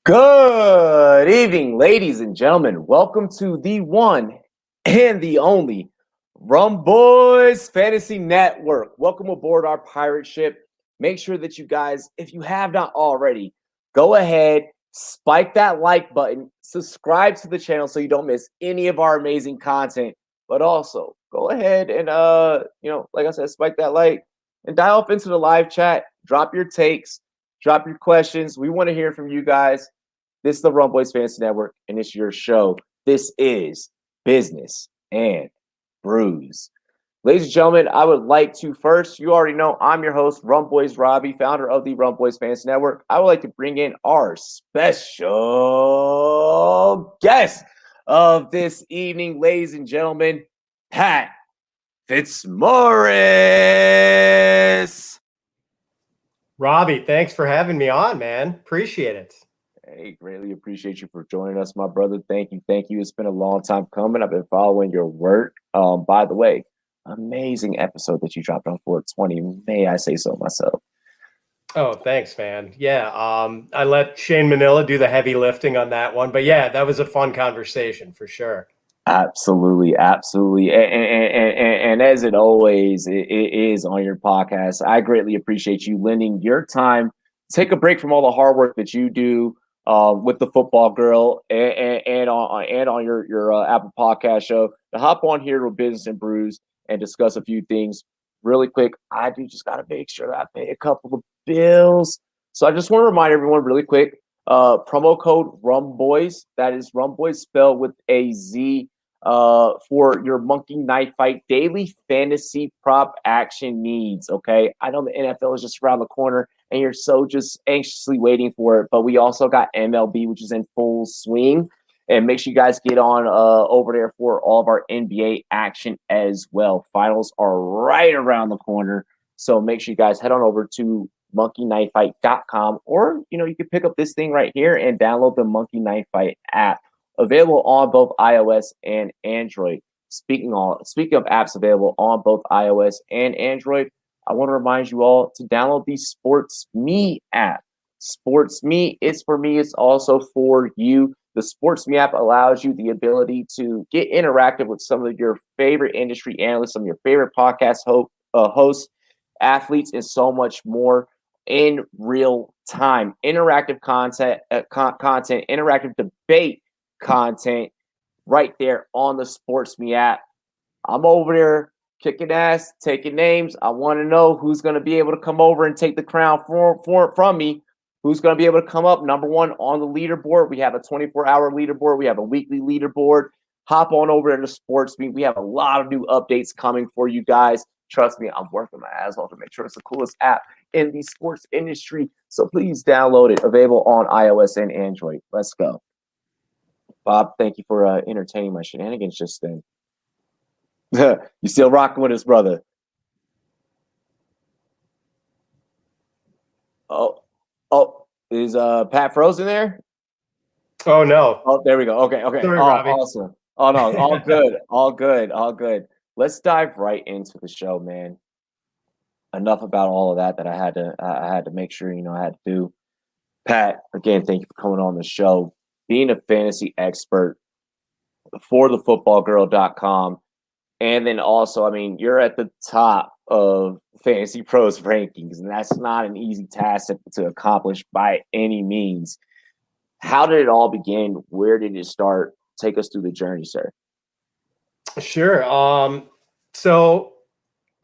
Good evening, ladies and gentlemen. Welcome to the one and the only Rum Boys Fantasy Network. Welcome aboard our pirate ship. Make sure that you guys, if you have not already, go ahead, spike that like button, subscribe to the channel so you don't miss any of our amazing content. But also, go ahead and like I said, spike that like and dial up into the live chat. Drop your takes, drop your questions. We want to hear from you guys. This is the Rum Boys Fantasy Network, and it's your show. This is Business and Brews. Ladies and gentlemen, I would like to first, you already know, I'm your host, Rum Boys Robbie, founder of the Rum Boys Fantasy Network. I would like to bring in our special guest of this evening, ladies and gentlemen, Pat Fitzmaurice. Robbie, thanks for having me on, man. Appreciate it. Hey, greatly appreciate you for joining us, my brother. Thank you. It's been a long time coming. I've been following your work. By the way, amazing episode that you dropped on 420. May I say so myself? Oh, thanks, man. Yeah, I let Shane Manila do the heavy lifting on that one. But yeah, that was a fun conversation for sure. Absolutely. And as it always it is on your podcast, I greatly appreciate you lending your time. Take a break from all the hard work that you do with the Football Girl and on your Apple Podcast show to hop on here with Business and Brews and discuss a few things really quick. I do just got to make sure that I pay a couple of bills. So I just want to remind everyone really quick, promo code RUMBOYS. That is RUMBOYS spelled with a Z for your Monkey Knife Fight daily fantasy prop action needs. Okay. I know the NFL is just around the corner and you're so just anxiously waiting for it. But we also got MLB, which is in full swing. And make sure you guys get on over there for all of our NBA action as well. Finals are right around the corner. So make sure you guys head on over to monkeyknifefight.com, or, you can pick up this thing right here and download the Monkey Knife Fight app, available on both iOS and Android. Speaking of apps available on both iOS and Android, I want to remind you all to download the SportsMe app. SportsMe is for me. It's also for you. The SportsMe app allows you the ability to get interactive with some of your favorite industry analysts, some of your favorite podcast hosts, athletes, and so much more in real time. Interactive content, interactive debate content right there on the SportsMe app. I'm over there kicking ass, taking names. I want to know who's going to be able to come over and take the crown from me. Who's going to be able to come up number one on the leaderboard? We have a 24-hour leaderboard. We have a weekly leaderboard. Hop on over into SportsMe. We have a lot of new updates coming for you guys. Trust me, I'm working my ass off to make sure it's the coolest app in the sports industry. So please download it. Available on iOS and Android. Let's go. Bob, thank you for entertaining my shenanigans just then. You still rocking with us, brother? Oh, is Pat frozen there? Oh, no. Oh, there we go. Okay. Sorry, Robbie. Awesome. Oh, no, all good. Let's dive right into the show, man. Enough about all of that I had to make sure, I had to do. Pat, again, thank you for coming on the show. Being a fantasy expert for thefootballgirl.com. And then also, you're at the top of Fantasy Pros rankings, and that's not an easy task to accomplish by any means. How did it all begin? Where did it start? Take us through the journey, sir. Sure. So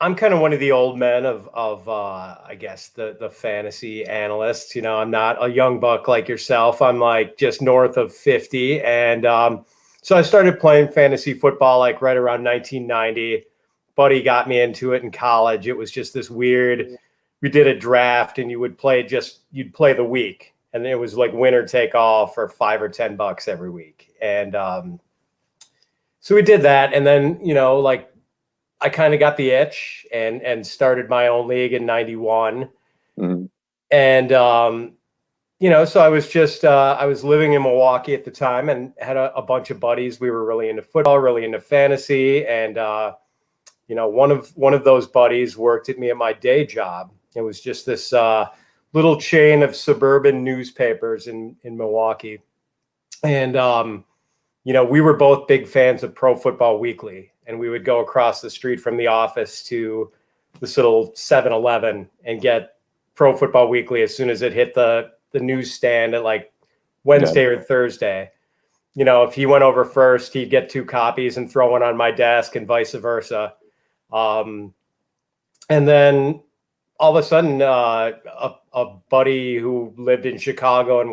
I'm kind of one of the old men of I guess the fantasy analysts. I'm not a young buck like yourself. I'm like just north of 50, and so I started playing fantasy football like right around 1990. Buddy got me into it in college. It was just this weird. We did a draft, and you'd play the week, and it was like winner take all for $5 or $10 every week, and so we did that, and then I kind of got the itch and started my own league in 91. Mm-hmm. And, so I was living in Milwaukee at the time and had a bunch of buddies. We were really into football, really into fantasy. And, one of those buddies worked at me at my day job. It was just this little chain of suburban newspapers in Milwaukee. And, we were both big fans of Pro Football Weekly, and we would go across the street from the office to this little 7-Eleven and get Pro Football Weekly as soon as it hit the newsstand at like Wednesday or Thursday. If he went over first, he'd get 2 copies and throw one on my desk and vice versa. And then all of a sudden, a buddy who lived in Chicago and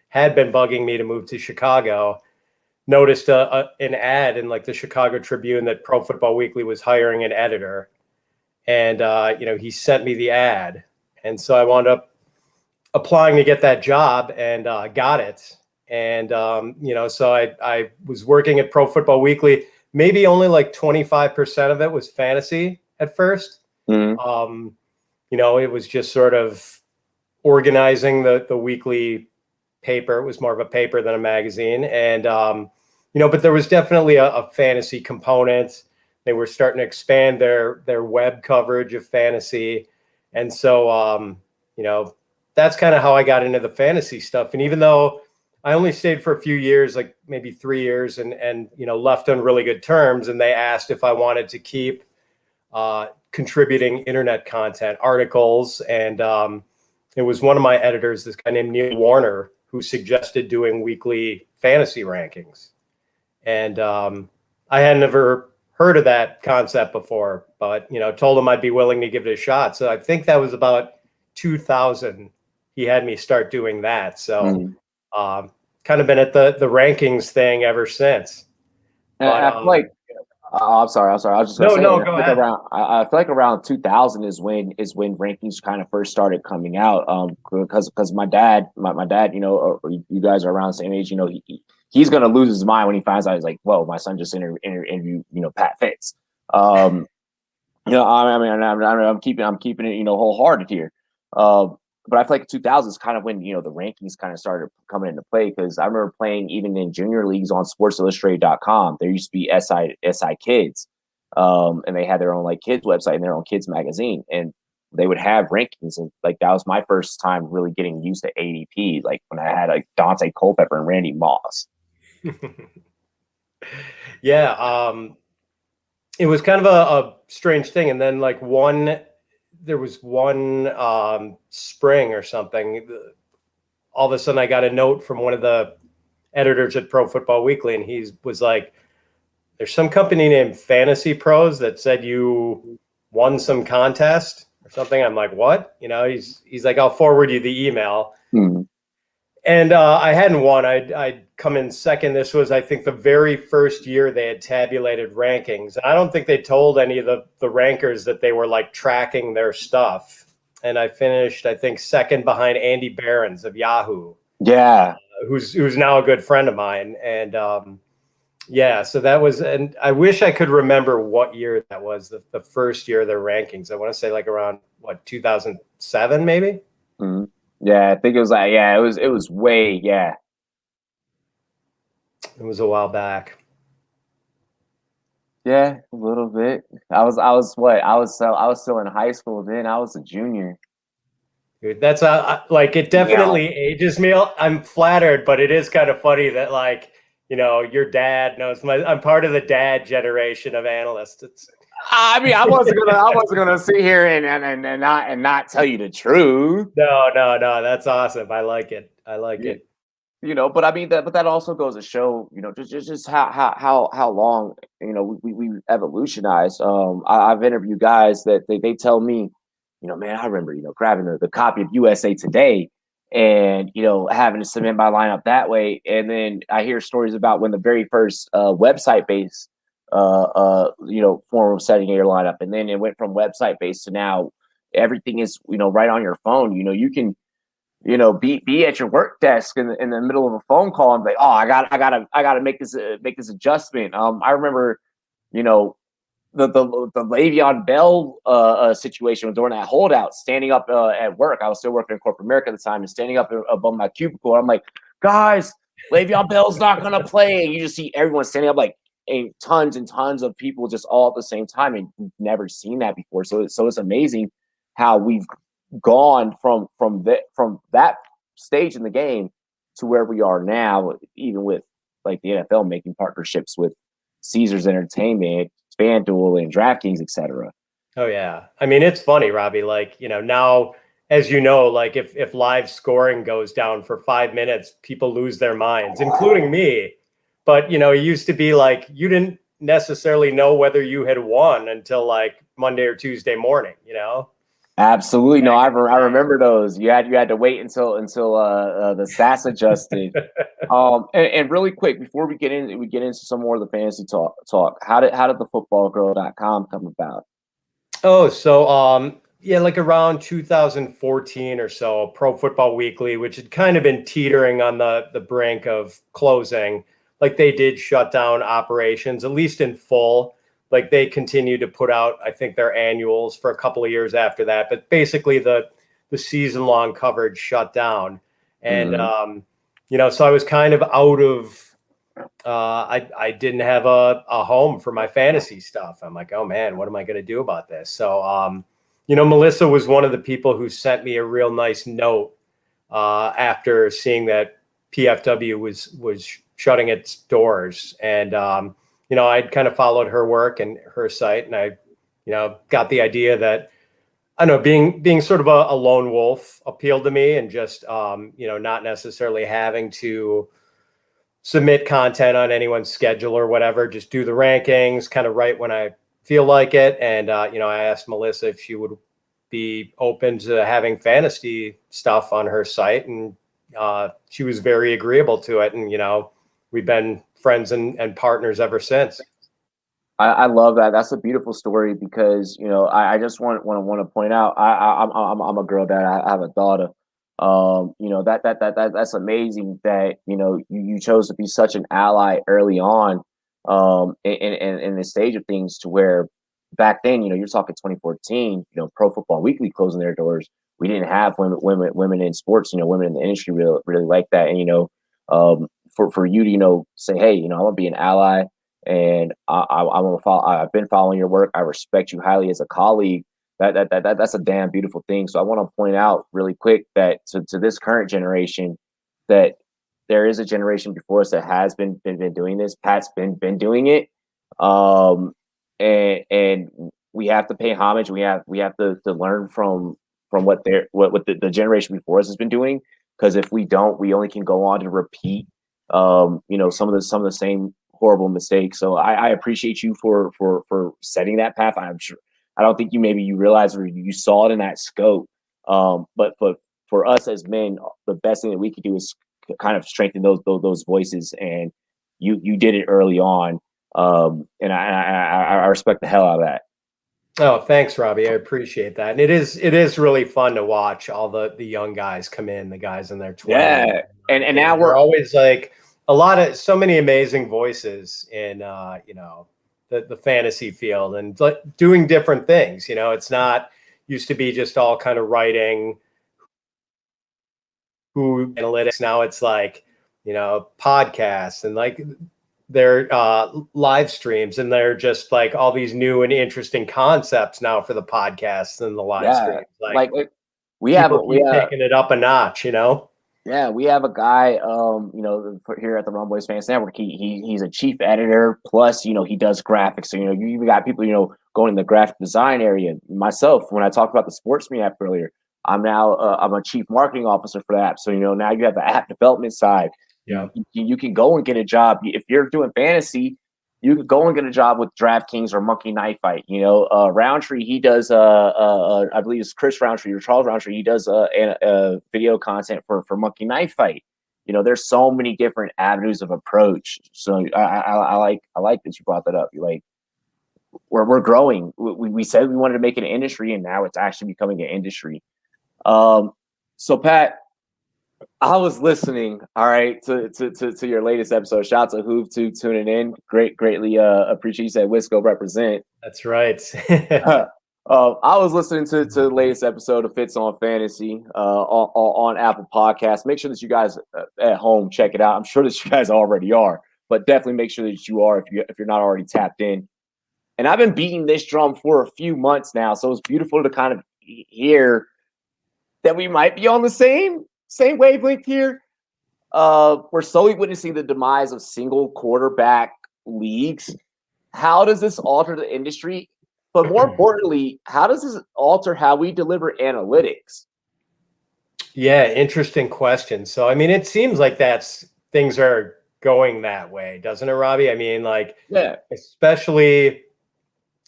had been bugging me to move to Chicago, noticed an ad in like the Chicago Tribune that Pro Football Weekly was hiring an editor. And, he sent me the ad. And so I wound up applying to get that job and got it. And, so I was working at Pro Football Weekly. Maybe only like 25% of it was fantasy at first. Mm-hmm. It was just sort of organizing the weekly paper. It was more of a paper than a magazine. And, but there was definitely a fantasy component. They were starting to expand their web coverage of fantasy. And so, that's kind of how I got into the fantasy stuff. And even though I only stayed for a few years, like maybe 3 years, and left on really good terms, and they asked if I wanted to keep contributing internet content, articles. And it was one of my editors, this guy named Neil Warner, who suggested doing weekly fantasy rankings. And I had never heard of that concept before, but, told him I'd be willing to give it a shot. So I think that was about 2000. He had me start doing that. So kind of been at the rankings thing ever since. But, I feel like, I'm sorry. I was just going to say, go ahead. I feel like around 2000 is when rankings kind of first started coming out. Because my dad, you guys are around the same age. He's going to lose his mind when he finds out. He's like, "Whoa, my son just interviewed, Pat Fitz." I'm keeping it, wholehearted here. But I feel like 2000 is kind of when, the rankings kind of started coming into play, because I remember playing even in junior leagues on sportsillustrated.com. There used to be SI Kids, and they had their own like kids website and their own kids magazine, and they would have rankings. And like, that was my first time really getting used to ADP, like when I had like Dante Culpepper and Randy Moss. Yeah. It was kind of a strange thing. And then like there was one spring or something, all of a sudden I got a note from one of the editors at Pro Football Weekly, and he was like, "There's some company named Fantasy Pros that said you won some contest or something." I'm like, "What?" He's like, "I'll forward you the email." Mm-hmm. And I hadn't won. I'd come in second. This was, I think, the very first year they had tabulated rankings. And I don't think they told any of the rankers that they were like tracking their stuff. And I finished, I think, second behind Andy Behrens of Yahoo. Yeah. Who's now a good friend of mine. And so that was, and I wish I could remember what year that was, the first year of their rankings. I want to say like around 2007 maybe. Mm-hmm. Yeah, I think it was like, it was way, yeah. It was a while back. Yeah, a little bit. I was still in high school then. I was a junior. Dude, that's it definitely ages me. I'm flattered, but it is kind of funny that your dad knows I'm part of the dad generation of analysts. I mean, I wasn't gonna sit here and not tell you the truth. No, that's awesome. I like it. But I mean that also goes to show, just how long, we evolutionized. I've interviewed guys that they tell me, man, I remember, grabbing the copy of USA Today and, having to submit my lineup that way. And then I hear stories about when the very first website based form of setting your lineup, and then it went from website based to now everything is right on your phone. You can be at your work desk in the middle of a phone call and be like, oh, I gotta make this adjustment. I remember the Le'Veon Bell situation during that holdout, standing up at work. I was still working in corporate America at the time, and standing up above my cubicle. I'm like, guys, Le'Veon Bell's not gonna play. And you just see everyone standing up, like, and tons of people just all at the same time, and we've never seen that before. So it's amazing how we've gone from that stage in the game to where we are now, even with like the NFL making partnerships with Caesars Entertainment, FanDuel, and DraftKings, etc. Oh yeah. I mean, it's funny, Robbie, like, now, as you know, like if live scoring goes down for 5 minutes, people lose their minds, including me. But, it used to be like you didn't necessarily know whether you had won until like Monday or Tuesday morning, Absolutely. No, I remember those. You had to wait until the stats adjusted. And really quick before we get into some more of the fantasy talk. How did thefootballgirl.com come about? Oh, so yeah, like around 2014 or so, Pro Football Weekly, which had kind of been teetering on the brink of closing, like they did shut down operations, at least in full. Like they continued to put out, I think, their annuals for a couple of years after that. But basically the season-long coverage shut down. And so I was kind of out of I didn't have a home for my fantasy stuff. I'm like, oh man, what am I going to do about this? So, Melissa was one of the people who sent me a real nice note after seeing that PFW was shutting its doors. And, I'd kind of followed her work and her site, and I, got the idea that, I don't know, being sort of a lone wolf appealed to me, and just, not necessarily having to submit content on anyone's schedule or whatever, just do the rankings, kind of write when I feel like it. And, I asked Melissa if she would be open to having fantasy stuff on her site. And she was very agreeable to it. And, we've been friends and partners ever since. I love that. That's a beautiful story because, I just want to point out, I'm a girl dad. I have a daughter. That's amazing that you chose to be such an ally early on in the stage of things, to where back then, you're talking 2014, Pro Football Weekly closing their doors. We didn't have women in sports, women in the industry really like that. And for you to say, hey, I want to be an ally, and I want to follow. I've been following your work. I respect you highly as a colleague. That's a damn beautiful thing. So I want to point out really quick that to this current generation, that there is a generation before us that has been doing this. Pat's been doing it, and we have to pay homage. We have to learn from what the generation before us has been doing. Because if we don't, we only can go on to repeat, some of the same horrible mistakes. So I appreciate you for setting that path. I'm sure. I don't think you realize, or you saw it in that scope. But for us as men, the best thing that we could do is kind of strengthen those voices. And you did it early on. And I respect the hell out of that. Oh, thanks, Robbie. I appreciate that. And it is really fun to watch all the young guys come in, the guys in their 20s. Yeah. And now we're always like so many amazing voices in, the fantasy field, and doing different things. It's not used to be just all kind of writing who analytics. Now it's like, podcasts, and like their live streams, and they're just like all these new and interesting concepts now for the podcasts and the live streams. Like we have taking it up a notch, Yeah, we have a guy, here at the Run Boys Fans Network. He's a chief editor, plus, he does graphics. So, you even got people, going in the graphic design area. Myself, when I talked about the SportsMe app earlier, I'm a chief marketing officer for the app. So, now you have the app development side. Yeah, you can go and get a job. If you're doing fantasy, you could go and get a job with DraftKings or Monkey Knife Fight. Roundtree, he does I believe it's Chris Roundtree or Charles Roundtree. He does video content for Monkey Knife Fight. There's so many different avenues of approach. So I like that you brought that up. You're like, we're growing. We said we wanted to make it an industry, and now it's actually becoming an industry. So Pat, I was listening, all right, to your latest episode. Shout out to Hoove to tuning in. Greatly appreciate you said Wisco represent. That's right. I was listening to the latest episode of Fitz on Fantasy on Apple Podcasts. Make sure that you guys at home check it out. I'm sure that you guys already are, but definitely make sure that you are if you're not already tapped in. And I've been beating this drum for a few months now, so it's beautiful to kind of hear that we might be on the same wavelength here. We're slowly witnessing the demise of single quarterback leagues. How does this alter the industry? But more importantly, how does this alter how we deliver analytics? Yeah, interesting question. So, I mean, it seems like things are going that way, doesn't it, Robbie? I mean, like, Yeah, especially,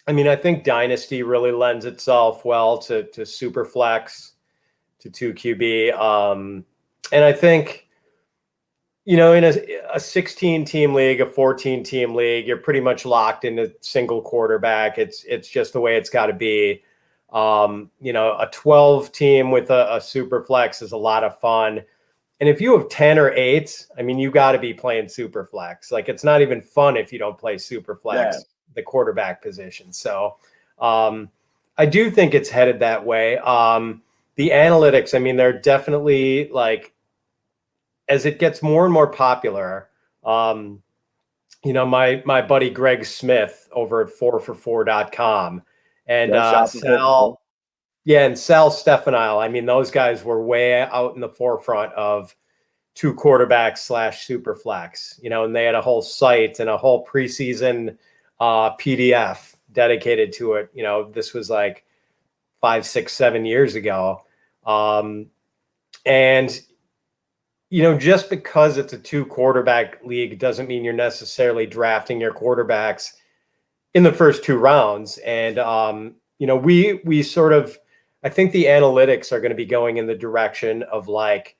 I mean, I think Dynasty really lends itself well to Superflex, to 2QB. And I think, in a 16-team league, a 14-team league, you're pretty much locked into single quarterback. It's just the way it's got to be. A 12 team with a super flex is a lot of fun. And if you have 10 or 8, I mean, you got to be playing super flex. Like, it's not even fun if you don't play super flex, the quarterback position. So I do think it's headed that way. The analytics, I mean, they're definitely, like, as it gets more and more popular, my buddy Greg Smith over at 4for4.com and Sal Stefanile. I mean, those guys were way out in the forefront of 2 quarterbacks / super flex, and they had a whole site and a whole preseason PDF dedicated to it. This was like 5, 6, 7 years ago. And just because it's a 2 quarterback league doesn't mean you're necessarily drafting your quarterbacks in the first 2 rounds. And, we sort of, I think the analytics are going to be going in the direction of, like,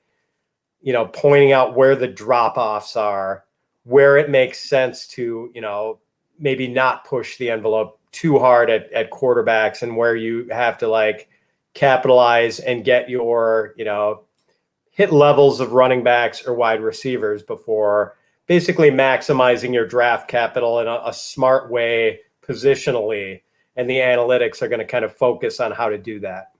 pointing out where the drop-offs are, where it makes sense to, maybe not push the envelope too hard at quarterbacks, and where you have to, like, capitalize and get your, hit levels of running backs or wide receivers before basically maximizing your draft capital in a smart way positionally. And the analytics are going to kind of focus on how to do that.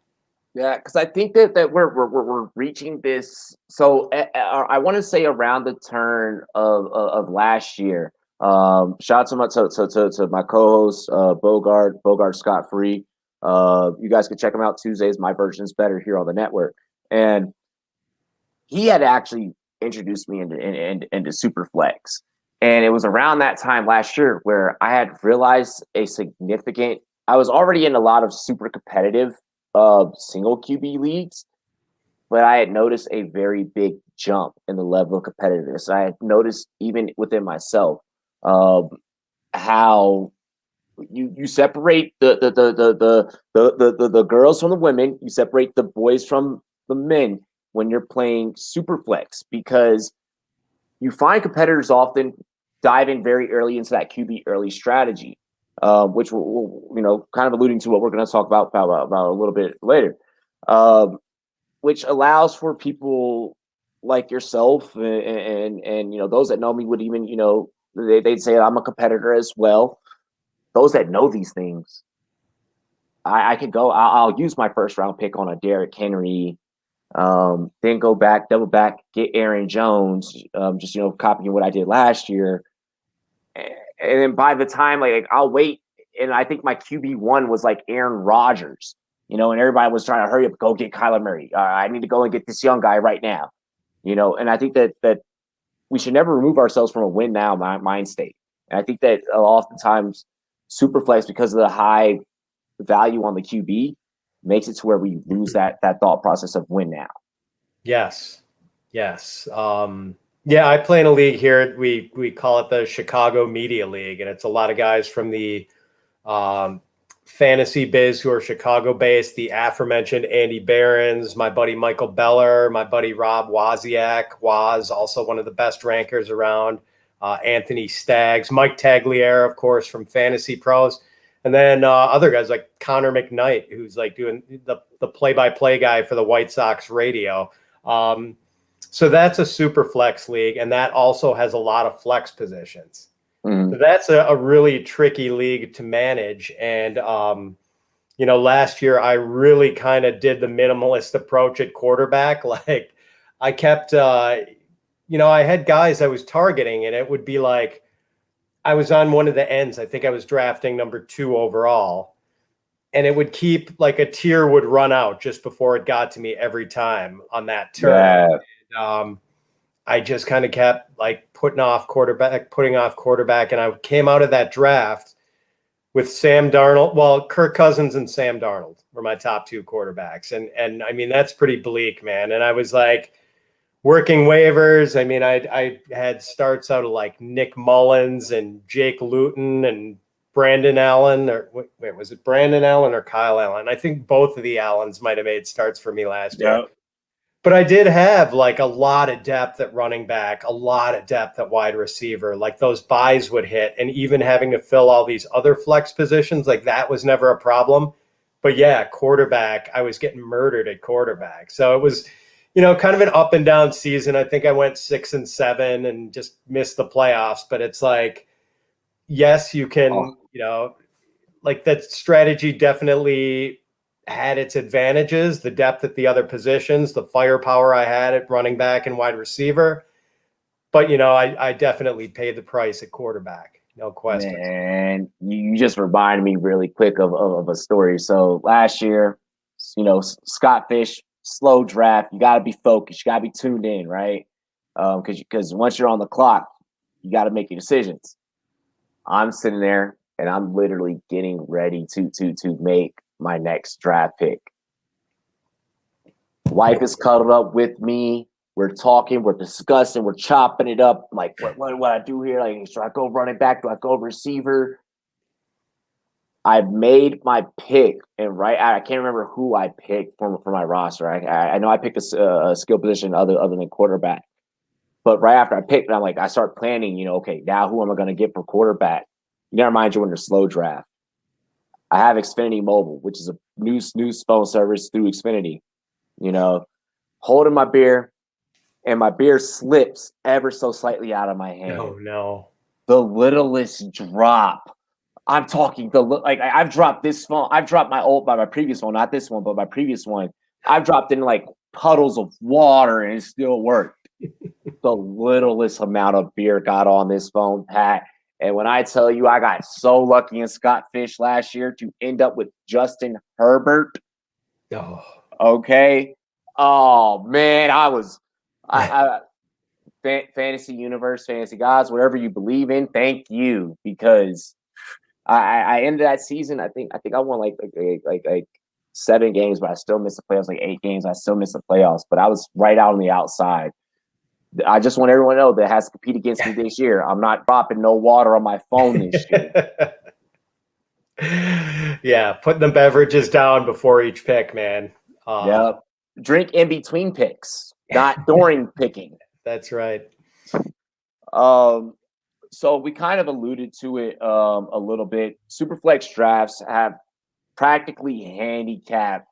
Yeah, because I think that we're reaching this. So I want to say around the turn of last year. Shout out to my co-host Bogart Scott Free. You guys can check him out Tuesdays. My version is better here on the network, and he had actually introduced me into Superflex. And it was around that time last year where I had realized I was already in a lot of super competitive single QB leagues, but I had noticed a very big jump in the level of competitiveness. I had noticed even within myself how you separate the girls from the women, you separate the boys from the men when you're playing Superflex, because you find competitors often dive in very early into that QB early strategy, which will kind of alluding to what we're going to talk about a little bit later, which allows for people like yourself and those that know me would even, they'd say I'm a competitor as well. Those that know these things, I could go, I'll use my first round pick on a Derrick Henry, then go back, double back, get Aaron Jones, just, copying what I did last year. And then by the time, like I'll wait, and I think my QB1 was like Aaron Rodgers, and everybody was trying to hurry up, go get Kyler Murray. I need to go and get this young guy right now, and I think that we should never remove ourselves from a win now mind state. And I think that oftentimes Superflex, because of the high value on the QB, makes it to where we lose that thought process of win now. Yes. Yeah, I play in a league here. We call it the Chicago Media League, and it's a lot of guys from the fantasy biz who are Chicago based. The aforementioned Andy Behrens, my buddy Michael Beller, my buddy Rob Wozniak, also one of the best rankers around. Anthony Staggs, Mike Tagliere, of course, from Fantasy Pros. And then other guys like Connor McKnight, who's like doing the play-by-play guy for the White Sox radio. So that's a super flex league, and that also has a lot of flex positions. Mm-hmm. So that's a really tricky league to manage. And, last year I really kind of did the minimalist approach at quarterback. Like I kept, I had guys I was targeting, and it would be like, I was on one of the ends. I think I was drafting number 2 overall. and it would keep like a tear would run out just before it got to me every time on that turn. Yeah. And, I just kind of kept like putting off quarterback, and I came out of that draft with Sam Darnold. Well, Kirk Cousins and Sam Darnold were my top two quarterbacks. And I mean, that's pretty bleak, man. And I was like working waivers. I mean, I had starts out of like Nick Mullins and Jake Luton and Brandon Allen, or wait, was it Brandon Allen or Kyle Allen? I think both of the Allens might have made starts for me last year. But I did have like a lot of depth at running back, a lot of depth at wide receiver. Like those buys would hit, and even having to fill all these other flex positions, like that was never a problem. But yeah, quarterback, I was getting murdered at quarterback. So it was, kind of an up and down season. I think I went 6-7 and just missed the playoffs. But it's like, yes, you can, like that strategy definitely had its advantages, the depth at the other positions, the firepower I had at running back and wide receiver. But, I definitely paid the price at quarterback. No question. And you just reminded me really quick of a story. So last year, Scott Fish, slow draft. You got to be focused. You got to be tuned in, right? Because once you're on the clock, you got to make your decisions. I'm sitting there and I'm literally getting ready to make my next draft pick. Wife is cuddled up with me. We're talking, we're discussing, we're chopping it up. I'm like, what I do here? Like, should I go running back? Do I go receiver? I made my pick, and I can't remember who I picked for my roster. I know I picked a skill position other than quarterback. But right after I picked it, I start planning, okay, now who am I going to get for quarterback? You got to remind you when you're slow draft. I have Xfinity Mobile, which is a news phone service through Xfinity. Holding my beer, and my beer slips ever so slightly out of my hand. Oh, no. The littlest drop. I'm talking I've dropped this phone. I've dropped my previous phone, not this one, but my previous one. I've dropped in like puddles of water and it still worked. The littlest amount of beer got on this phone, Pat. And when I tell you I got so lucky in Scott Fish last year to end up with Justin Herbert. Oh. Okay. Oh, man, fantasy universe, fantasy gods, whatever you believe in, thank you. Because I ended that season, I think I won like 7 games, but I still missed the playoffs, like 8 games. I still missed the playoffs, but I was right out on the outside. I just want everyone to know that has to compete against me this year. I'm not dropping no water on my phone this year. Yeah, putting the beverages down before each pick, man. Yep. Drink in between picks, not during picking. That's right. So we kind of alluded to it a little bit. Superflex drafts have practically handicapped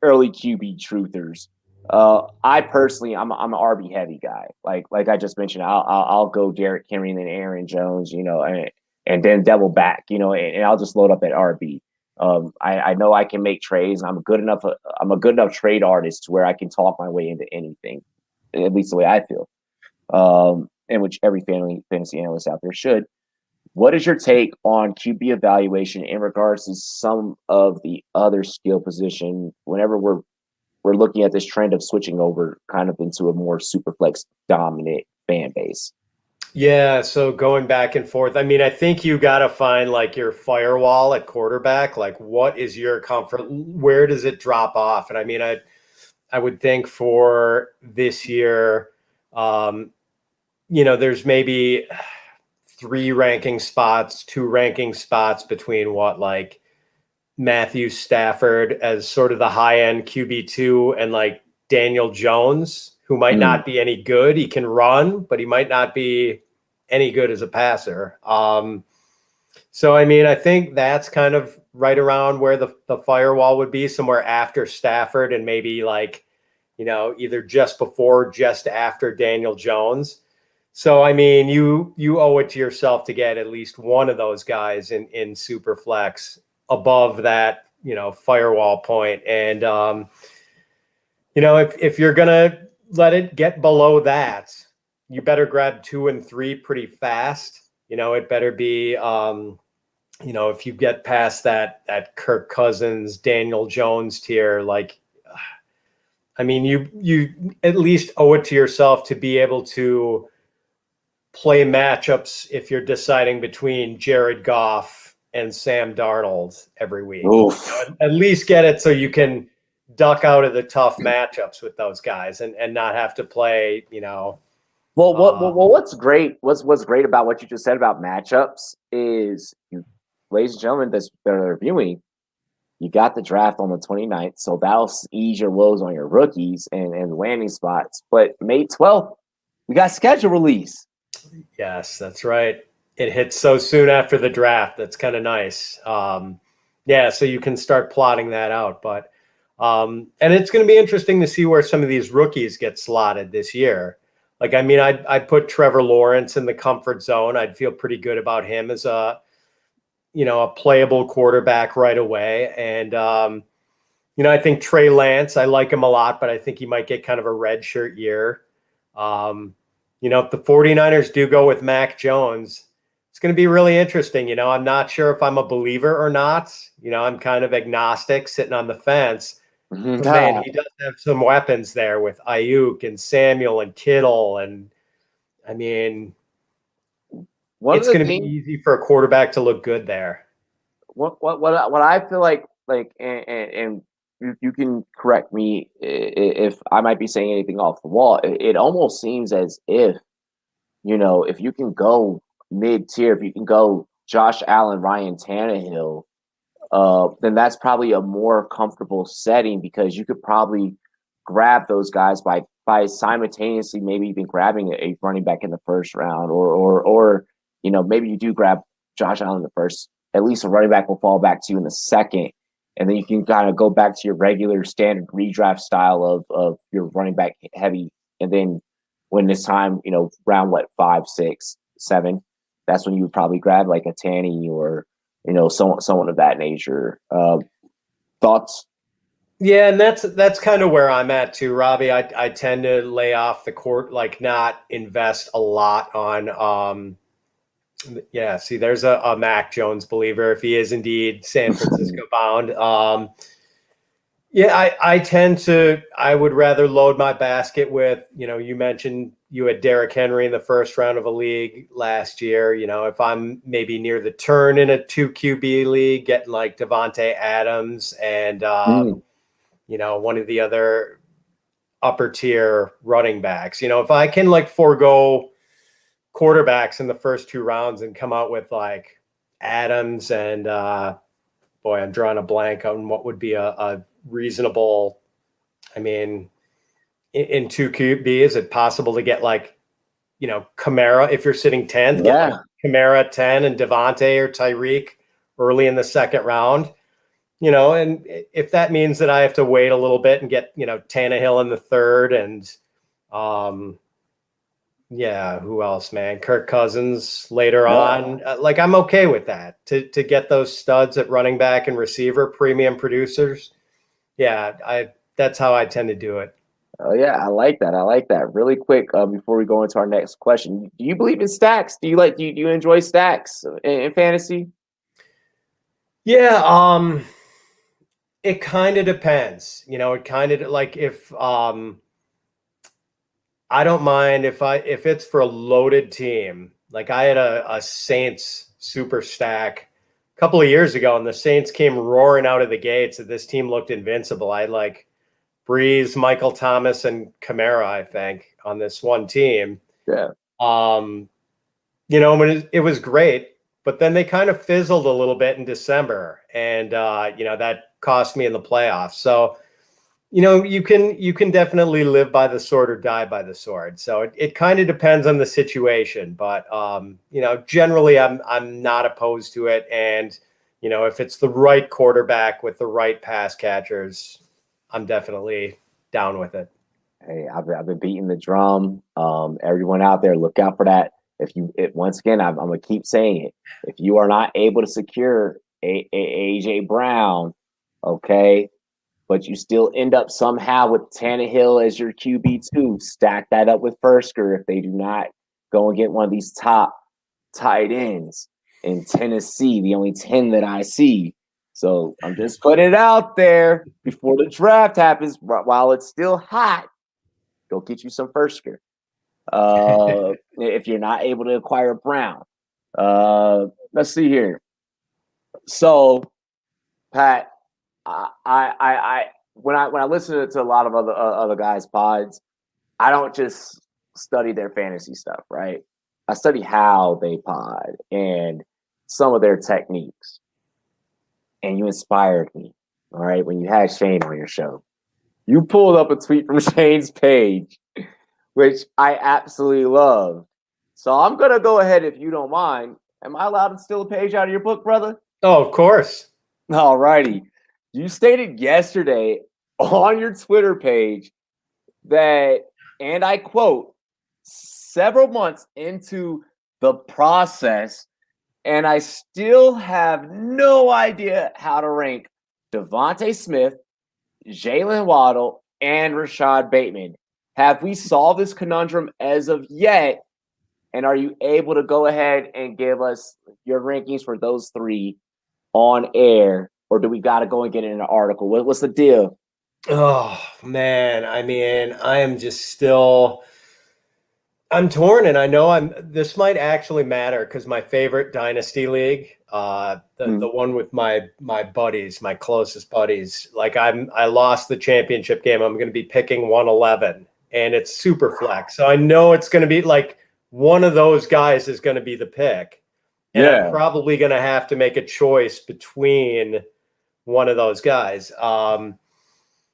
early QB truthers. I personally, I'm an RB heavy guy. Like I just mentioned, I'll go Derrick Henry and then Aaron Jones, and then double back, and I'll just load up at RB. I know I can make trades. I'm a good enough trade artist to where I can talk my way into anything, at least the way I feel. And which every fantasy analyst out there should. What is your take on QB evaluation in regards to some of the other skill position whenever we're looking at this trend of switching over kind of into a more superflex dominant fan base? Yeah, so going back and forth. I mean, I think you got to find like your firewall at quarterback. Like, what is your comfort? Where does it drop off? And I mean, I would think for this year, there's maybe 3 ranking spots, 2 ranking spots between what like Matthew Stafford as sort of the high end QB2 and like Daniel Jones, who might not be any good. He can run, but he might not be any good as a passer. So, I mean, I think that's kind of right around where the firewall would be, somewhere after Stafford and maybe like, either just before, just after Daniel Jones. So, I mean, you owe it to yourself to get at least one of those guys in Superflex above that, firewall point. And, if you're going to let it get below that, you better grab 2 and 3 pretty fast. It better be if you get past that Kirk Cousins, Daniel Jones tier, like, I mean, you at least owe it to yourself to be able to play matchups if you're deciding between Jared Goff and Sam Darnold every week. At least get it so you can duck out of the tough matchups with those guys and not have to play, Well, what's great about what you just said about matchups is, ladies and gentlemen, that are viewing, you got the draft on the 29th, so that'll ease your woes on your rookies and landing spots. But May 12th, we got schedule release. Yes, that's right. It hits so soon after the draft. That's kind of nice. So you can start plotting that out. But and it's going to be interesting to see where some of these rookies get slotted this year. Like, I mean, I'd put Trevor Lawrence in the comfort zone. I'd feel pretty good about him as a playable quarterback right away. And, I think Trey Lance, I like him a lot, but I think he might get kind of a red shirt year. If the 49ers do go with Mac Jones, it's going to be really interesting. I'm not sure if I'm a believer or not. I'm kind of agnostic, sitting on the fence. But man, he does have some weapons there with Ayuk and Samuel and Kittle. And, I mean, it's going to be easy for a quarterback to look good there. What I feel like, and you can correct me if I might be saying anything off the wall. It almost seems as if, if you can go mid-tier, if you can go Josh Allen, Ryan Tannehill, then that's probably a more comfortable setting, because you could probably grab those guys by simultaneously maybe even grabbing a running back in the first round, or maybe you do grab Josh Allen in the first. At least a running back will fall back to you in the second. And then you can kind of go back to your regular standard redraft style of your running back heavy. And then when it's time, round 5, 6, 7, that's when you would probably grab like a Tanny or, someone of that nature. Thoughts? Yeah, and that's kind of where I'm at too, Robbie. I tend to lay off the court, like not invest a lot on see, there's a Mac Jones believer, if he is indeed San Francisco bound. I would rather load my basket with, you mentioned you had Derrick Henry in the first round of a league last year. If I'm maybe near the turn in a 2 QB league, getting like Devontae Adams and, one of the other upper tier running backs. If I can like forego quarterbacks in the first 2 rounds and come out with like Adams and I'm drawing a blank on what would be a reasonable. I mean, in 2 QB, is it possible to get like, Kamara if you're sitting 10th? Yeah. Get like Kamara 10 and Devontae or Tyreek early in the second round. And if that means that I have to wait a little bit and get, Tannehill in the third and who else, man? Kirk Cousins later on. Like, I'm okay with that to get those studs at running back and receiver, premium producers. Yeah, that's how I tend to do it. Oh yeah, I like that. Really quick, before we go into our next question, do you believe in stacks? Do you enjoy stacks in fantasy? Yeah, it kind of depends. It kind of like if I don't mind if it's for a loaded team. Like I had a Saints super stack a couple of years ago, and the Saints came roaring out of the gates, and this team looked invincible. I had like Breeze, Michael Thomas, and Kamara, I think, on this one team. Yeah. It was great, but then they kind of fizzled a little bit in December, and that cost me in the playoffs. So, you can definitely live by the sword or die by the sword. So it kind of depends on the situation, but generally I'm not opposed to it. And, if it's the right quarterback with the right pass catchers, I'm definitely down with it. Hey, I've been beating the drum. Everyone out there, look out for that. Once again, I'm gonna keep saying it. If you are not able to secure AJ Brown, okay, but you still end up somehow with Tannehill as your QB2, stack that up with Fursker if they do not go and get one of these top tight ends. in Tennessee, the only 10 that I see. So I'm just putting it out there before the draft happens, while it's still hot. Go get you some first year. If you're not able to acquire Brown. Let's see here. So, Pat, I when I listen to a lot of other guys' pods, I don't just study their fantasy stuff, right? I study how they pod and some of their techniques. And you inspired me, all right, when you had Shane on your show. You pulled up a tweet from Shane's page, which I absolutely love. So I'm going to go ahead, if you don't mind. Am I allowed to steal a page out of your book, brother? Oh, of course. All righty. You stated yesterday on your Twitter page that, and I quote, several months into the process, and I still have no idea how to rank Devontae Smith, Jalen Waddle, and Rashad Bateman. Have we solved this conundrum as of yet? And are you able to go ahead and give us your rankings for those three on air? Or do we got to go and get in an article? What's the deal? Oh, man. I mean, I am just still... I'm torn, and I know this might actually matter because my favorite dynasty league, the one with my buddies, my closest buddies, like I lost the championship game. I'm going to be picking 111, and it's super flex. So I know it's going to be like one of those guys is going to be the pick, and I'm probably going to have to make a choice between one of those guys.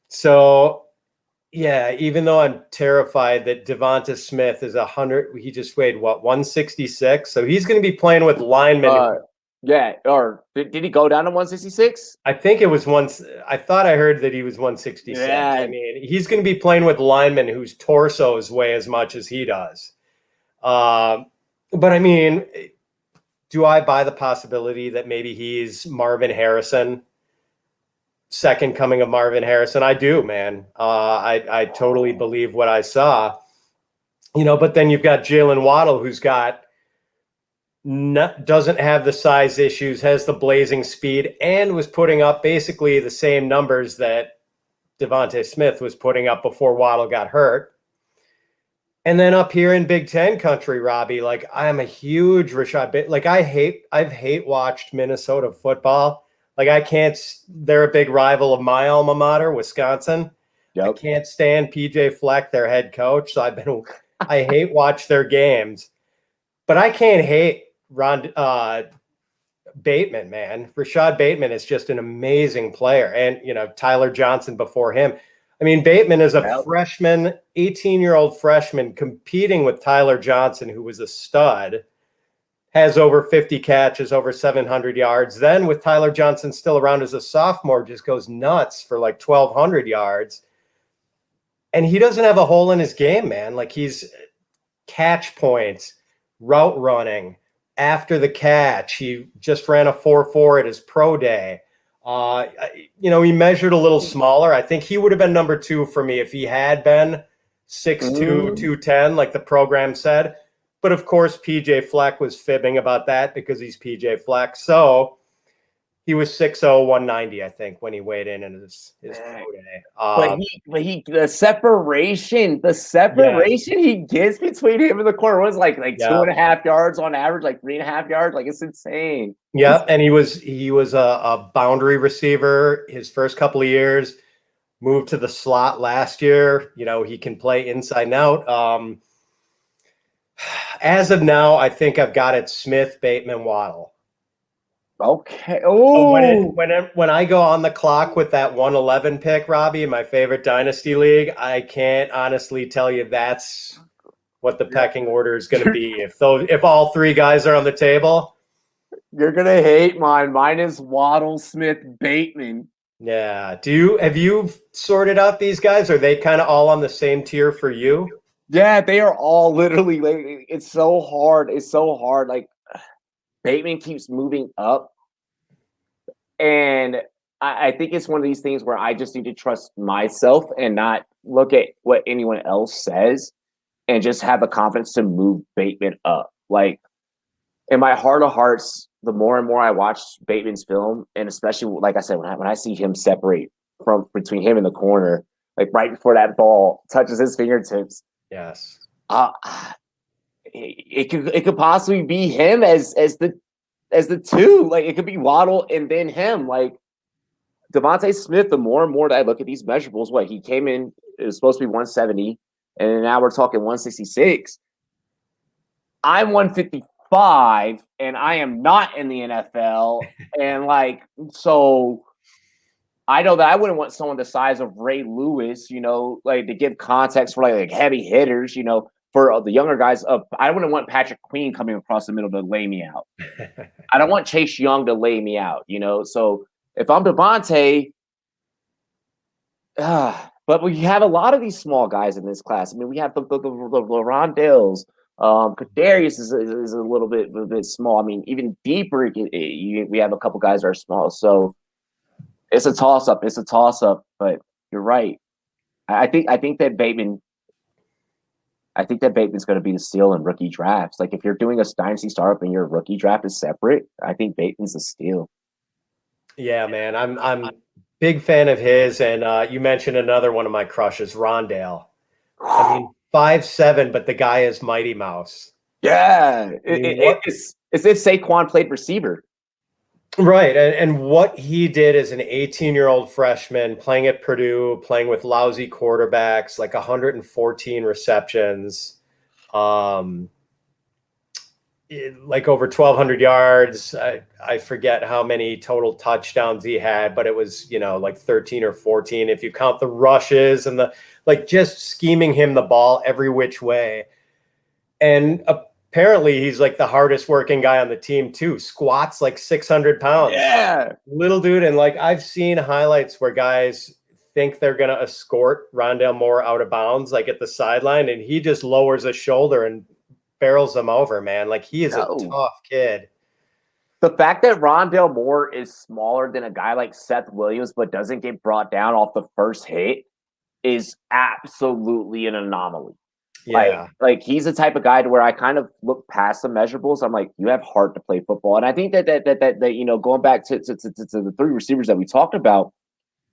So. Yeah, even though I'm terrified that Devonta Smith is 100, he just weighed, 166? So he's going to be playing with linemen. Yeah, or did he go down to 166? I think it was once. I thought I heard that he was 166. Yeah. I mean, he's going to be playing with linemen whose torsos weigh as much as he does. But I mean, do I buy the possibility that maybe he's Marvin Harrison? Second coming of Marvin Harrison. I do, man. I totally believe what I saw, but then you've got Jalen Waddle, who's doesn't have the size issues, has the blazing speed, and was putting up basically the same numbers that Devontae Smith was putting up before Waddle got hurt. And then up here in Big Ten country, Robbie, like I'm a huge Rashad. Like I've hate watched Minnesota football. Like I can't, they're a big rival of my alma mater, Wisconsin. Yep. I can't stand PJ Fleck, their head coach. So I hate watch their games, but I can't hate Bateman, man. Rashad Bateman is just an amazing player. And, Tyler Johnson before him. I mean, Bateman is a freshman, 18-year-old freshman competing with Tyler Johnson, who was a stud. Has over 50 catches, over 700 yards. Then with Tyler Johnson still around as a sophomore, just goes nuts for like 1,200 yards. And he doesn't have a hole in his game, man. Like he's catch points, route running, after the catch. He just ran a 4.4 at his pro day. He measured a little smaller. I think he would have been number 2 for me if he had been 6'2", 210, like the program said. But of course, PJ Fleck was fibbing about that because he's PJ Fleck. So he was 6'0", 190, I think, when he weighed in his pro day. The separation he gets between him and the corner was like 2.5 yards on average, like 3.5 yards. Like it's insane. Yeah, and he was a boundary receiver his first couple of years. Moved to the slot last year. He can play inside and out. As of now, I think I've got it Smith, Bateman, Waddle. Okay. Oh, when I go on the clock with that 111 pick, Robbie, in my favorite dynasty league, I can't honestly tell you that's what the pecking order is going to be. If all three guys are on the table, you're gonna hate mine. Mine is Waddle, Smith, Bateman. Yeah. Have you sorted out these guys? Are they kind of all on the same tier for you? Yeah, they are all literally like, it's so hard. It's so hard. Like Bateman keeps moving up. And I think it's one of these things where I just need to trust myself and not look at what anyone else says and just have the confidence to move Bateman up. Like in my heart of hearts, the more and more I watch Bateman's film, and especially like I said, when I see him separate from between him and the corner, like right before that ball touches his fingertips, Yes. uh, it could possibly be him as the two. Like it could be Waddle and then him. Like Devontae Smith, the more and more that I look at these measurables, what he came in, it was supposed to be 170, and now we're talking 166. I'm 155, and I am not in the NFL. And like, so I know that I wouldn't want someone the size of Ray Lewis, like to give context for like heavy hitters, for the younger guys. I wouldn't want Patrick Queen coming across the middle to lay me out. I don't want Chase Young to lay me out, So if I'm Devontae, but we have a lot of these small guys in this class. I mean, we have the Rondales. Kadarius is a little bit small. I mean, even deeper, we have a couple guys that are small. So it's a toss up. But you're right. I think that Bateman. I think that Bateman's going to be the steal in rookie drafts. Like if you're doing a dynasty startup and your rookie draft is separate, I think Bateman's the steal. Yeah, man, I'm big fan of his, and you mentioned another one of my crushes, Rondale. I mean, 5'7", but the guy is Mighty Mouse. Yeah, it's as if Saquon played receiver. Right, and what he did as an 18-year-old freshman, playing at Purdue, playing with lousy quarterbacks, like 114 receptions, like over 1,200 yards. I forget how many total touchdowns he had, but it was, like 13 or 14 if you count the rushes and just scheming him the ball every which way. And apparently he's like the hardest working guy on the team too. Squats like 600 pounds. Yeah. Little dude. And like I've seen highlights where guys think they're going to escort Rondale Moore out of bounds, like at the sideline, and he just lowers his shoulder and barrels them over, man. Like he is a tough kid. The fact that Rondale Moore is smaller than a guy like Seth Williams, but doesn't get brought down off the first hit is absolutely an anomaly. Yeah. Like he's the type of guy to where I kind of look past the measurables. I'm like, you have heart to play football. And I think that going back to the three receivers that we talked about,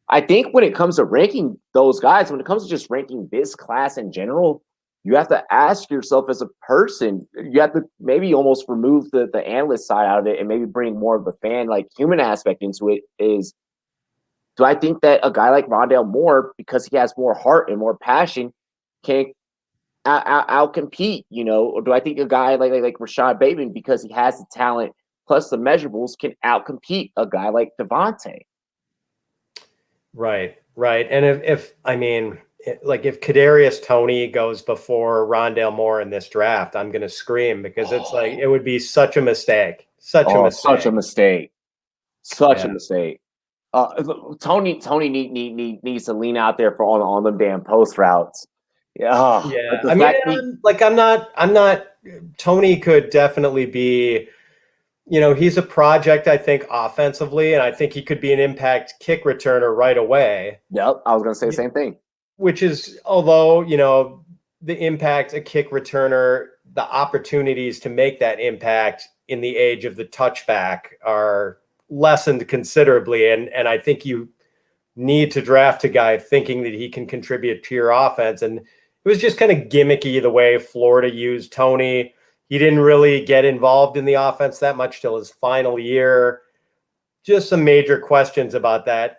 I think when it comes to ranking those guys, when it comes to just ranking this class in general, you have to ask yourself as a person, you have to maybe almost remove the analyst side out of it and maybe bring more of the fan, like human aspect into it. Do I think that a guy like Rondale Moore, because he has more heart and more passion, can out-compete, or do I think a guy like Rashad Bateman, because he has the talent plus the measurables, can out-compete a guy like Devontae? Right. And if Kadarius Toney goes before Rondale Moore in this draft, I'm going to scream because it's like it would be such a mistake. Such a mistake. Tony needs to lean out there for on them damn post routes. Yeah. I mean, I'm not. Tony could definitely be. He's a project, I think, offensively, and I think he could be an impact kick returner right away. Yep, I was going to say the same thing. Which is, although, the impact, a kick returner, the opportunities to make that impact in the age of the touchback are lessened considerably. And I think you need to draft a guy thinking that he can contribute to your offense. And it was just kind of gimmicky the way Florida used Tony. He didn't really get involved in the offense that much till his final year. Just some major questions about that.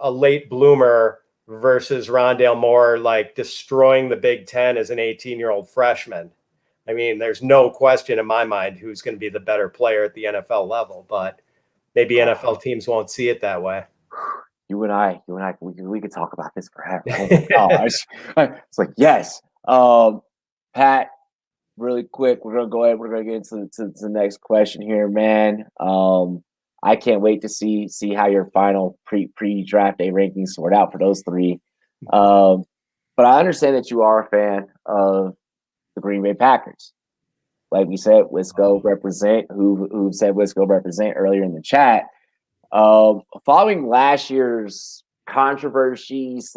A late bloomer versus Rondale Moore, like destroying the Big Ten as an 18-year-old freshman. I mean, there's no question in my mind who's going to be the better player at the NFL level, but maybe NFL teams won't see it that way. You and I, we could talk about this forever. Oh my gosh. It's like, yes. Pat, really quick, we're gonna go ahead. We're gonna get into the next question here, man. I can't wait to see how your final pre-draft day rankings sort out for those three. But I understand that you are a fan of the Green Bay Packers. Like we said, Wisco represent. Who said Wisco represent earlier in the chat. Following last year's controversy /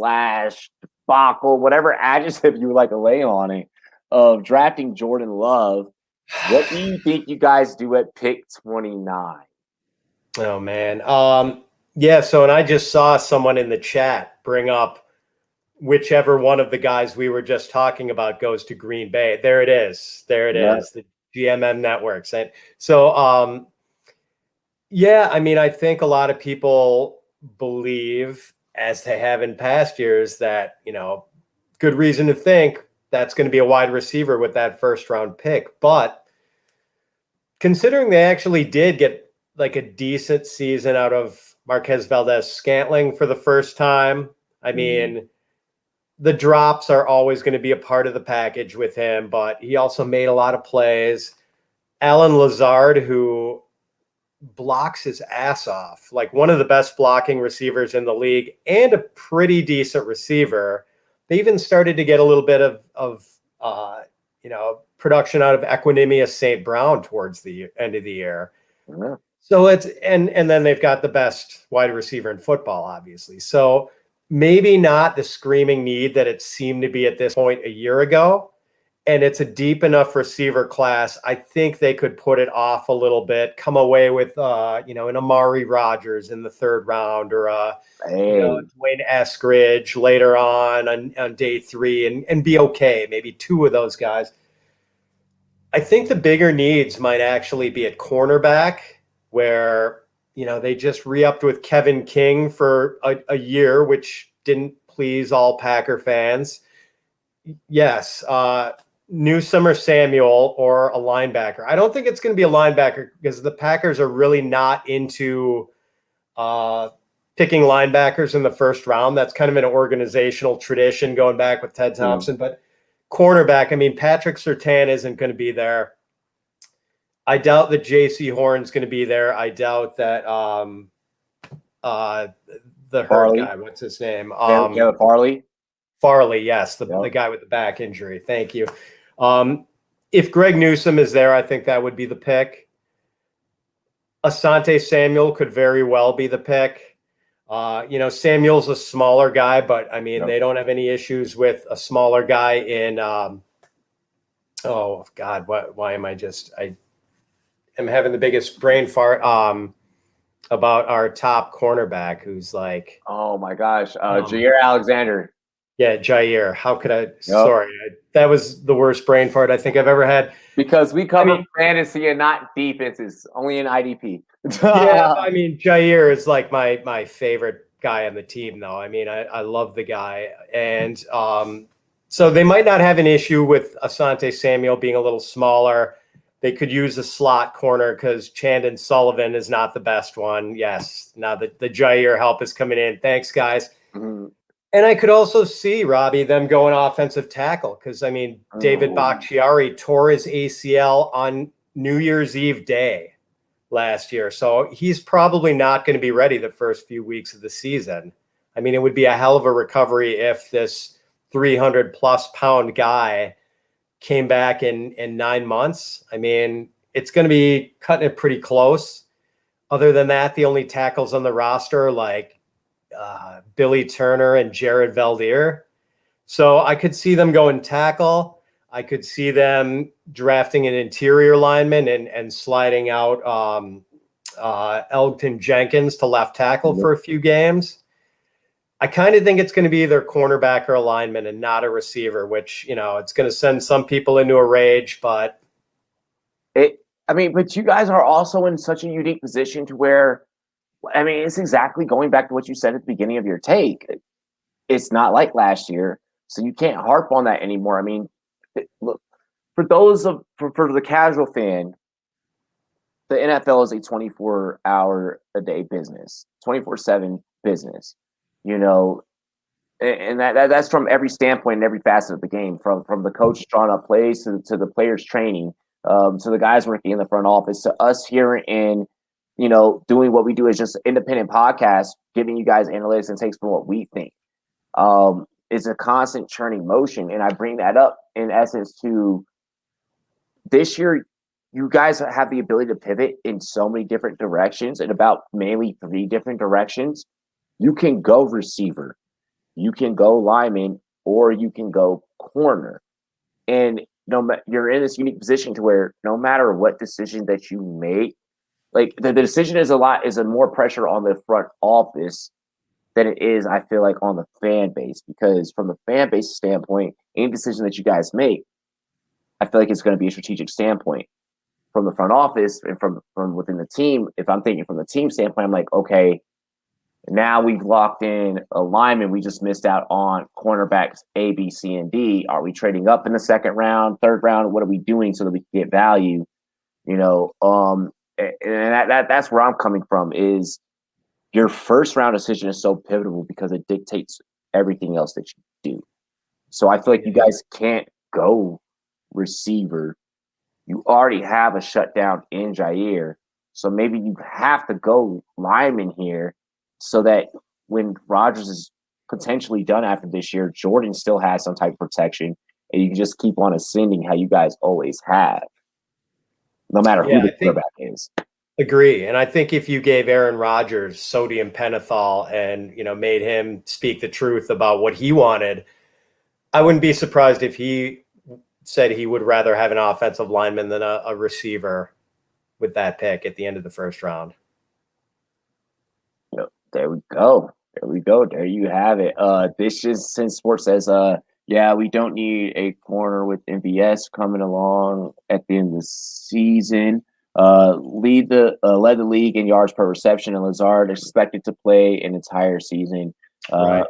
debacle, whatever adjective you would like to lay on it, of drafting Jordan Love, What do you think you guys do at pick 29? Oh man. Yeah, so and I just saw someone in the chat bring up whichever one of the guys we were just talking about goes to Green Bay. There it is. There it Yeah. is. The GMM networks. And so yeah, I mean, I think a lot of people believe, as they have in past years, that, good reason to think that's going to be a wide receiver with that first round pick. But considering they actually did get like a decent season out of Marquez Valdez-Scantling for the first time, I mean, the drops are always going to be a part of the package with him, but he also made a lot of plays. Alan Lazard, who blocks his ass off, like one of the best blocking receivers in the league and a pretty decent receiver. They even started to get a little bit of production out of Equinemius St. Brown towards the end of the year. Yeah. So it's and then they've got the best wide receiver in football, obviously. So maybe not the screaming need that it seemed to be at this point a year ago. And it's a deep enough receiver class. I think they could put it off a little bit, come away with, an Amari Rogers in the third round or Dwayne Eskridge later on day 3 and be okay. Maybe 2 of those guys. I think the bigger needs might actually be at cornerback, where, they just re-upped with Kevin King for a year, which didn't please all Packer fans. Yes, Newsome or Samuel or a linebacker. I don't think it's going to be a linebacker because the Packers are really not into picking linebackers in the first round. That's kind of an organizational tradition going back with Ted Thompson. But cornerback, I mean, Patrick Surtain isn't going to be there. I doubt that J.C. Horn's going to be there. I doubt that the hurt guy, what's his name? Farley. Farley, yes, the guy with the back injury. Thank you. If Greg Newsome is there, I think that would be the pick. Asante Samuel could very well be the pick. Samuel's a smaller guy, but I mean, they don't have any issues with a smaller guy in. Oh God, why am I am having the biggest brain fart about our top cornerback, who's like, oh my gosh, Jair Alexander. Yeah, Jair. How could I? Yep. Sorry, that was the worst brain fart I think I've ever had. Because we cover fantasy and not defenses, only in IDP. Yeah, I mean, Jair is like my favorite guy on the team, though. I mean, I love the guy. And so they might not have an issue with Asante Samuel being a little smaller. They could use a slot corner because Chandon Sullivan is not the best one. Yes, now the Jair help is coming in. Thanks, guys. Mm-hmm. And I could also see, Robbie, them going offensive tackle because, I mean, David Bakhtiari tore his ACL on New Year's Eve day last year. So he's probably not going to be ready the first few weeks of the season. I mean, it would be a hell of a recovery if this 300-plus pound guy came back in 9 months. I mean, it's going to be cutting it pretty close. Other than that, the only tackles on the roster, like Billy Turner and Jared Valdir. So I could see them going tackle. I could see them drafting an interior lineman and sliding out Elgton Jenkins to left tackle for a few games. I kind of think it's going to be either cornerback or a lineman and not a receiver, which, it's going to send some people into a rage, but but you guys are also in such a unique position to where, I mean, it's exactly going back to what you said at the beginning of your take. It's not like last year, so you can't harp on that anymore. I mean, look, for the casual fan, the NFL is a 24-hour-a-day business, 24/7 business. And that's from every standpoint and every facet of the game, from the coach drawing up plays to the players training, to the guys working in the front office, to us here in, doing what we do as just independent podcast, giving you guys analytics and takes from what we think. It's a constant churning motion. And I bring that up in essence to this year. You guys have the ability to pivot in so many different directions, and about mainly 3 different directions. You can go receiver, you can go lineman, or you can go corner. And you're in this unique position to where no matter what decision that you make, like the decision is a more pressure on the front office than it is, I feel like, on the fan base. Because from the fan base standpoint, any decision that you guys make, I feel like it's going to be a strategic standpoint. From the front office and from within the team, if I'm thinking from the team standpoint, I'm like, okay, now we've locked in a lineman. We just missed out on cornerbacks A, B, C, and D. Are we trading up in the second round, third round? What are we doing so that we can get value? And that's where I'm coming from. Is your first round decision is so pivotal because it dictates everything else that you do. So I feel like you guys can't go receiver. You already have a shutdown in Jair. So maybe you have to go lineman here so that when Rodgers is potentially done after this year, Jordan still has some type of protection and you can just keep on ascending how you guys always have, no matter who the quarterback is. Agree. And I think if you gave Aaron Rodgers sodium pentothal and, made him speak the truth about what he wanted, I wouldn't be surprised if he said he would rather have an offensive lineman than a receiver with that pick at the end of the first round. There we go. There you have it. This just since sports says, we don't need a corner with MVS coming along at the end of the season. Led the league in yards per reception, and Lazard is expected to play an entire season. Right.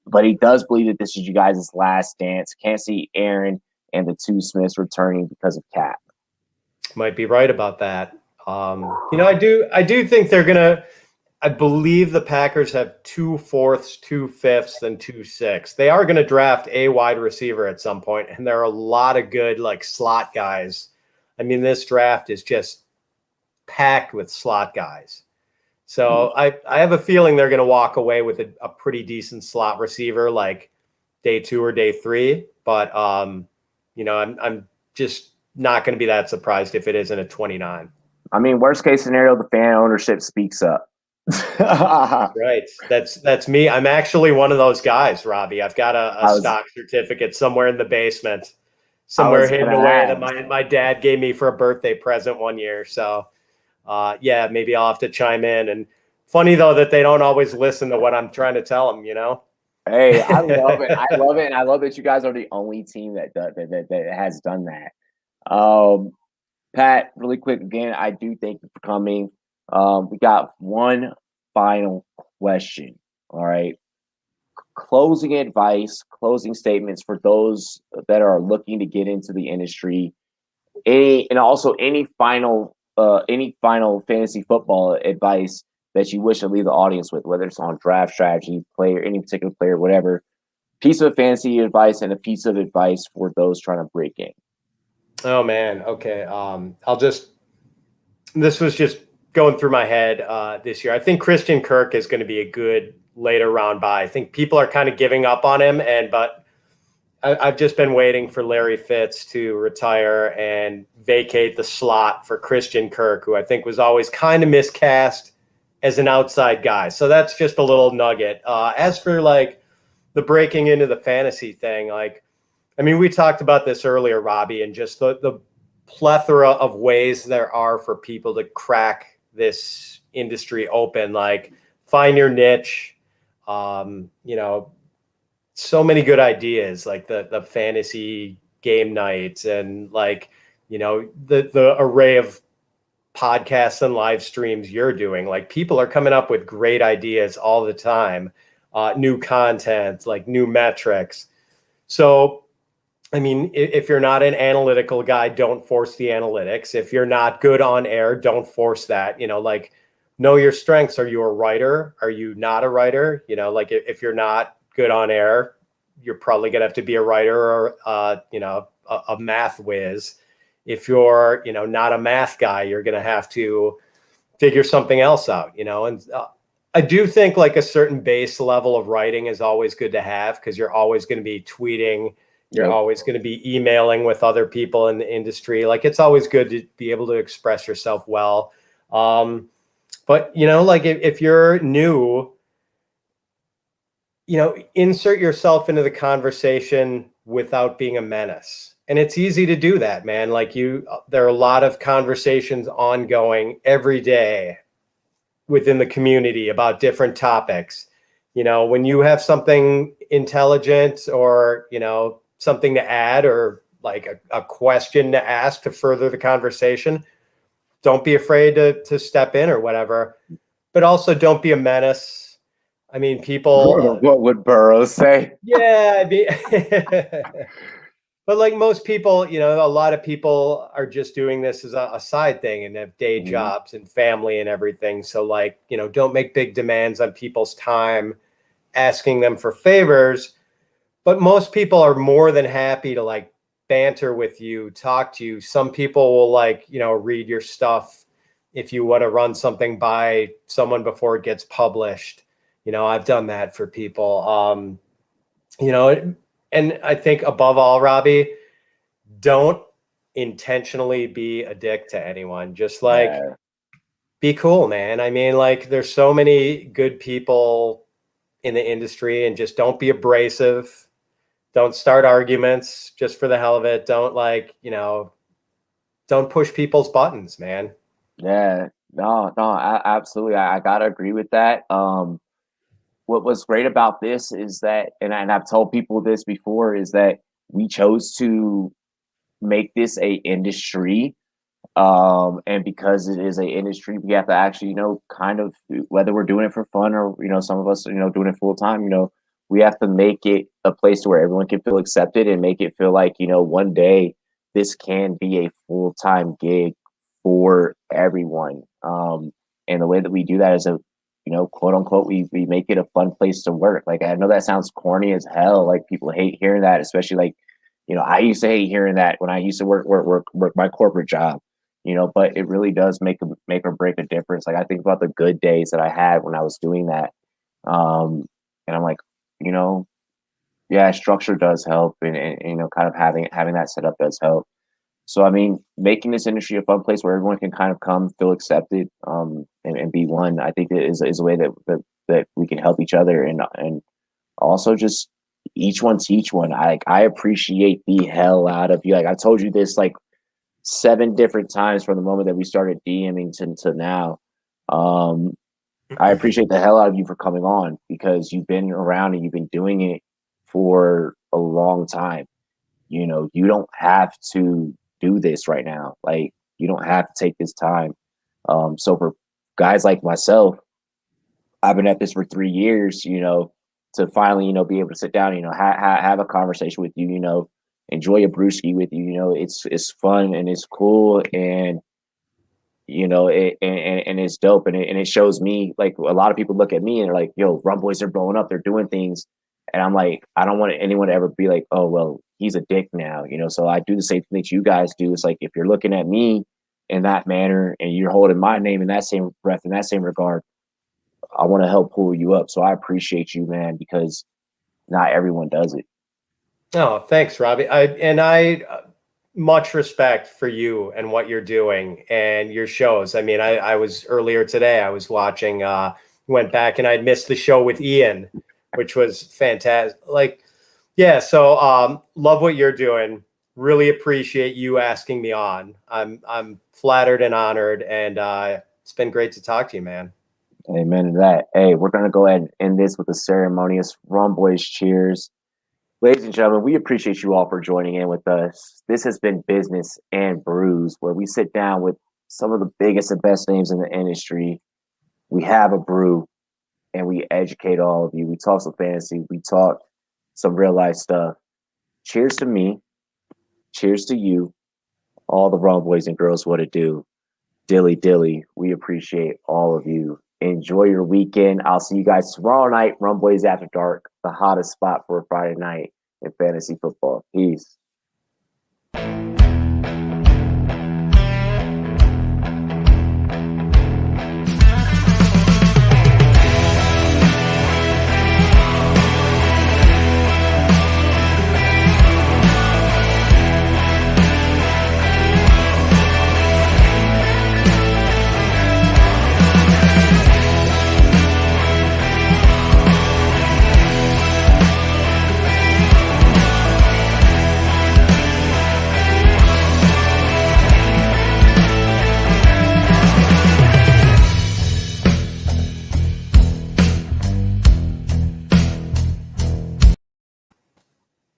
But he does believe that this is you guys' last dance. Can't see Aaron and the two Smiths returning because of cap. Might be right about that. I do think they're gonna. I believe the Packers have 2 4ths, 2 5ths, and 2 6ths. They are going to draft a wide receiver at some point, and there are a lot of good slot guys. I mean, this draft is just packed with slot guys. So I have a feeling they're going to walk away with a pretty decent slot receiver like day 2 or day 3. But I'm just not going to be that surprised if it isn't a 29. I mean, worst case scenario, the fan ownership speaks up. Right. That's me. I'm actually one of those guys, Robbie. I've got a stock certificate somewhere in the basement, somewhere hidden away that my dad gave me for a birthday present one year. So, maybe I'll have to chime in. And funny, though, that they don't always listen to what I'm trying to tell them, Hey, I love it. I love it. And I love that you guys are the only team that has done that. Pat, really quick, again, I do thank you for coming. We got one final question. All right. Closing advice, closing statements for those that are looking to get into the industry. Any final fantasy football advice that you wish to leave the audience with, whether it's on draft strategy, player, any particular player, whatever. Piece of fantasy advice and a piece of advice for those trying to break in. Oh man. Okay. This was just going through my head this year. I think Christian Kirk is going to be a good later round buy. I think people are kind of giving up on him, but I've just been waiting for Larry Fitz to retire and vacate the slot for Christian Kirk, who I think was always kind of miscast as an outside guy. So that's just a little nugget. As for the breaking into the fantasy thing, we talked about this earlier, Robbie, and just the plethora of ways there are for people to crack this industry open, find your niche, so many good ideas, like the fantasy game nights and the array of podcasts and live streams you're doing. People are coming up with great ideas all the time, new content, new metrics. So if you're not an analytical guy, don't force the analytics. If you're not good on air, don't force that. Know your strengths. Are you a writer? Are you not a writer? If you're not good on air, you're probably going to have to be a writer or, a math whiz. If you're, not a math guy, you're going to have to figure something else out, and I do think a certain base level of writing is always good to have because you're always going to be tweeting. You're always going to be emailing with other people in the industry. It's always good to be able to express yourself well. But, if you're new, insert yourself into the conversation without being a menace And it's easy to do that, man. Like there are a lot of conversations ongoing every day within the community about different topics. When you have something intelligent or, something to add or like a question to ask to further the conversation, don't be afraid to step in or whatever, but also don't be a menace. I mean, people. What would Burroughs say? Yeah, but like most people, a lot of people are just doing this as a side thing and have day jobs and family and everything. So like, don't make big demands on people's time, asking them for favors. But most people are more than happy to like banter with you, talk to you. Some people will like, read your stuff if you want to run something by someone before it gets published. I've done that for people. And I think above all, Robbie, don't intentionally be a dick to anyone. Just like be cool, man. I mean, like there's so many good people in the industry, and just don't be abrasive. Don't start arguments just for the hell of it. Don't don't push people's buttons, man. Yeah, no, absolutely. I gotta agree with that. What was great about this is that, and I've told people this before, is that we chose to make this a industry. And because it is a industry, we have to actually, kind of, whether we're doing it for fun or, some of us, doing it full time, we have to make it a place where everyone can feel accepted and make it feel like, one day this can be a full-time gig for everyone. And the way that we do that is quote unquote, we make it a fun place to work. Like, I know that sounds corny as hell. Like, people hate hearing that, especially like, I used to hate hearing that when I used to work my corporate job, but it really does make or break a difference. Like, I think about the good days that I had when I was doing that. And I'm like, yeah, structure does help, and kind of having that set up does help. So, I mean, making this industry a fun place where everyone can kind of come, feel accepted, and be one, I think is a way that we can help each other, and also just each one teach one. I appreciate the hell out of you. Like, I told you this like 7 different times from the moment that we started DMing to now. I appreciate the hell out of you for coming on, because you've been around and you've been doing it for a long time. You don't have to do this right now. Like, you don't have to take this time. So for guys like myself, I've been at this for 3 years, to finally, be able to sit down, have a conversation with you, enjoy a brewski with you. It's fun and it's cool, and and it's dope, and it shows me, like, a lot of people look at me and they're like, yo, Rum Boys are blowing up, they're doing things, and I'm like, I don't want anyone to ever be like, oh, well, he's a dick now, so I do the same thing that you guys do. It's like, if you're looking at me in that manner and you're holding my name in that same breath, in that same regard, I want to help pull you up. So I appreciate you, man, because not everyone does it. Oh, thanks, Robbie. I much respect for you and what you're doing and your shows. I mean, I was earlier today, I was watching, went back and I'd missed the show with Ian, which was fantastic. Like, yeah. So, love what you're doing. Really appreciate you asking me on. I'm flattered and honored, and it's been great to talk to you, man. Amen to that. Hey, we're going to go ahead and end this with a ceremonious Rum Boys cheers. Ladies and gentlemen, we appreciate you all for joining in with us. This has been Business and Brews, where we sit down with some of the biggest and best names in the industry. We have a brew, and we educate all of you. We talk some fantasy. We talk some real life stuff. Cheers to me. Cheers to you. All the Rum Boys and girls, what it do. Dilly dilly. We appreciate all of you. Enjoy your weekend. I'll see you guys tomorrow night. Rum Boys After Dark, the hottest spot for a Friday night in fantasy football. Peace.